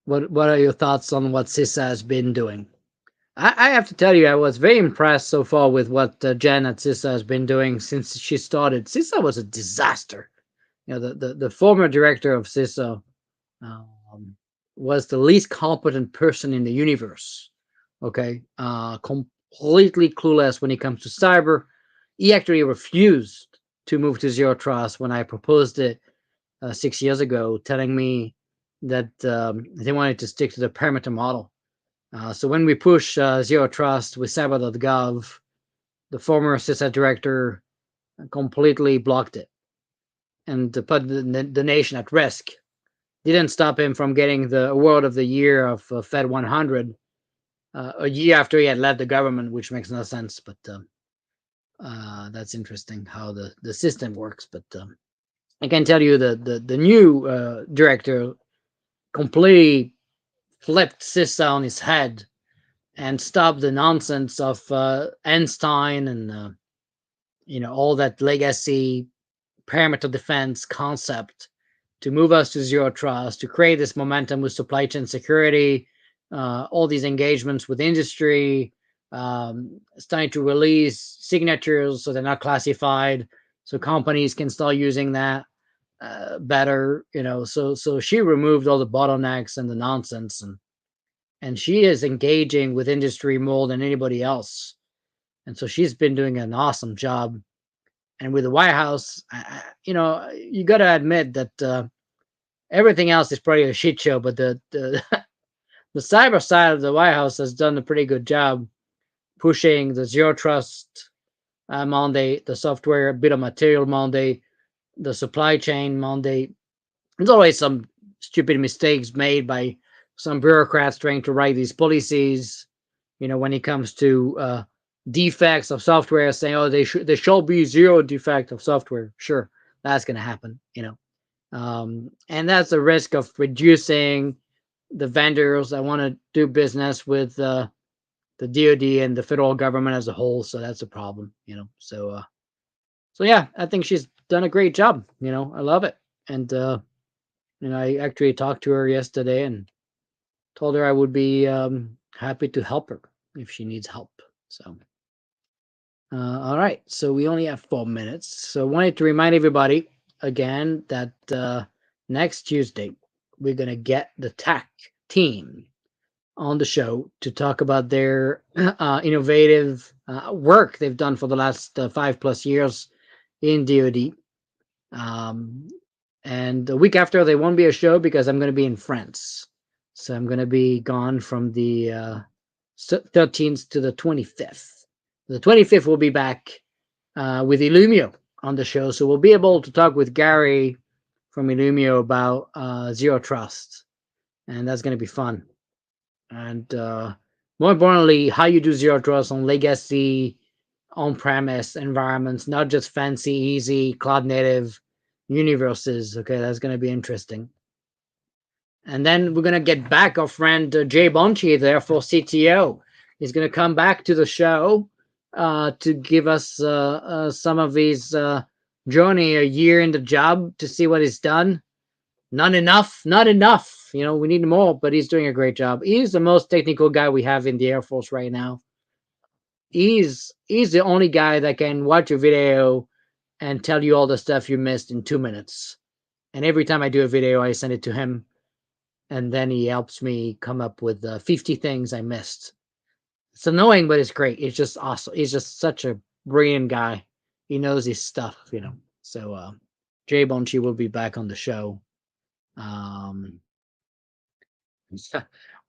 what are your thoughts on what CISA has been doing? I have to tell you, I was very impressed so far with what Jen at CISA has been doing since she started. CISA was a disaster. The former director of CISA was the least competent person in the universe. Okay, completely clueless when it comes to cyber. He actually refused to move to zero trust when I proposed it 6 years ago, telling me that they wanted to stick to the perimeter model. So when we push zero trust with cyber.gov, the former CISA director completely blocked it and put the nation at risk. Didn't stop him from getting the award of the year of Fed 100 a year after he had left the government, which makes no sense. But that's interesting how the system works. But I can tell you the new director completely flipped CISA on his head and stopped the nonsense of Einstein and all that legacy perimeter defense concept to move us to zero trust, to create this momentum with supply chain security, all these engagements with industry, starting to release signatures so they're not classified, so companies can start using that better. So she removed all the bottlenecks and the nonsense, and she is engaging with industry more than anybody else. And so she's been doing an awesome job. And with the White House, you got to admit that Everything else is probably a shit show, but the the cyber side of the White House has done a pretty good job pushing the zero trust Monday, the software bill of material Monday, the supply chain Monday. There's always some stupid mistakes made by some bureaucrats trying to write these policies. When it comes to defects of software, saying, "Oh, there shall be zero defect of software." Sure, that's going to happen. And that's the risk of reducing the vendors that want to do business with the DoD and the federal government as a whole. So that's a problem. So yeah, I think she's done a great job. I love it. And I actually talked to her yesterday and told her I would be happy to help her if she needs help. So, all right. So we only have 4 minutes. So I wanted to remind everybody again that next Tuesday we're gonna get the tech team on the show to talk about their innovative work they've done for the last 5+ years in DoD. And the week after, there won't be a show because I'm going to be in France. So I'm going to be gone from the 13th to the 25th. The 25th, we'll be back with Illumio on the show. So we'll be able to talk with Gary from Illumio about Zero Trust. And that's going to be fun. And more importantly, how you do Zero Trust on legacy, on-premise environments, not just fancy, easy, cloud native universes. Okay, that's going to be interesting. And then we're going to get back our friend Jay Bonchi there for CTO. He's going to come back to the show to give us some of his journey, a year in the job, to see what he's done. Not enough. We need more, but he's doing a great job. He's the most technical guy we have in the Air Force right now. He's the only guy that can watch a video and tell you all the stuff you missed in 2 minutes. And every time I do a video, I send it to him, and then he helps me come up with 50 things I missed. It's annoying, but it's great. It's just awesome. He's just such a brilliant guy. He knows his stuff, So Jay Bonchi will be back on the show.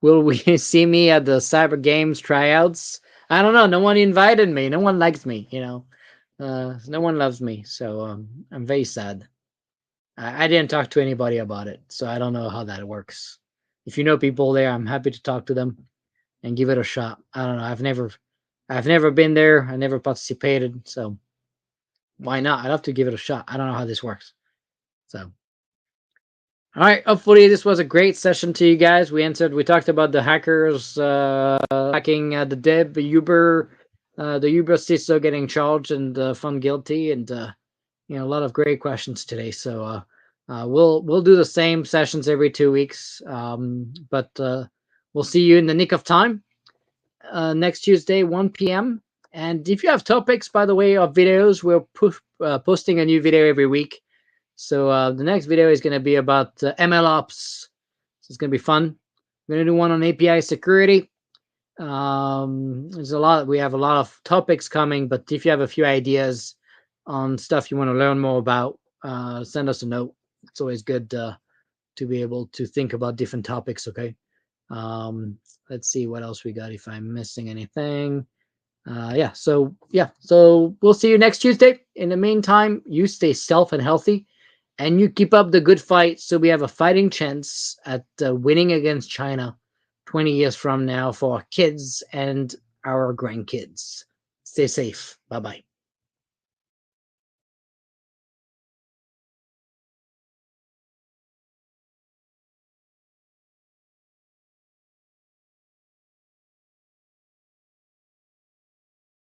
Will we see me at the Cyber Games tryouts? I don't know. No one invited me. No one likes me. No one loves me. So I'm very sad. I didn't talk to anybody about it, so I don't know how that works. If you know people there, I'm happy to talk to them and give it a shot. I don't know. I've never been there. I never participated, so why not? I'd love to give it a shot. I don't know how this works. So, all right. Hopefully, this was a great session to you guys. We talked about the hackers hacking the DIB, the Uber CISO getting charged and found guilty, and a lot of great questions today. So we'll do the same sessions every 2 weeks, but we'll see you in the nick of time next Tuesday, 1 p.m. And if you have topics, by the way, of videos, we're posting a new video every week. So the next video is going to be about ML ops. So it's going to be fun. We're going to do one on API security. We have a lot of topics coming, but if you have a few ideas on stuff you want to learn more about, send us a note. It's always good to be able to think about different topics. Okay. Let's see what else we got. If I'm missing anything. So we'll see you next Tuesday. In the meantime, you stay safe and healthy, and you keep up the good fight, so we have a fighting chance at winning against China 20 years from now for our kids and our grandkids. Stay safe. Bye-bye.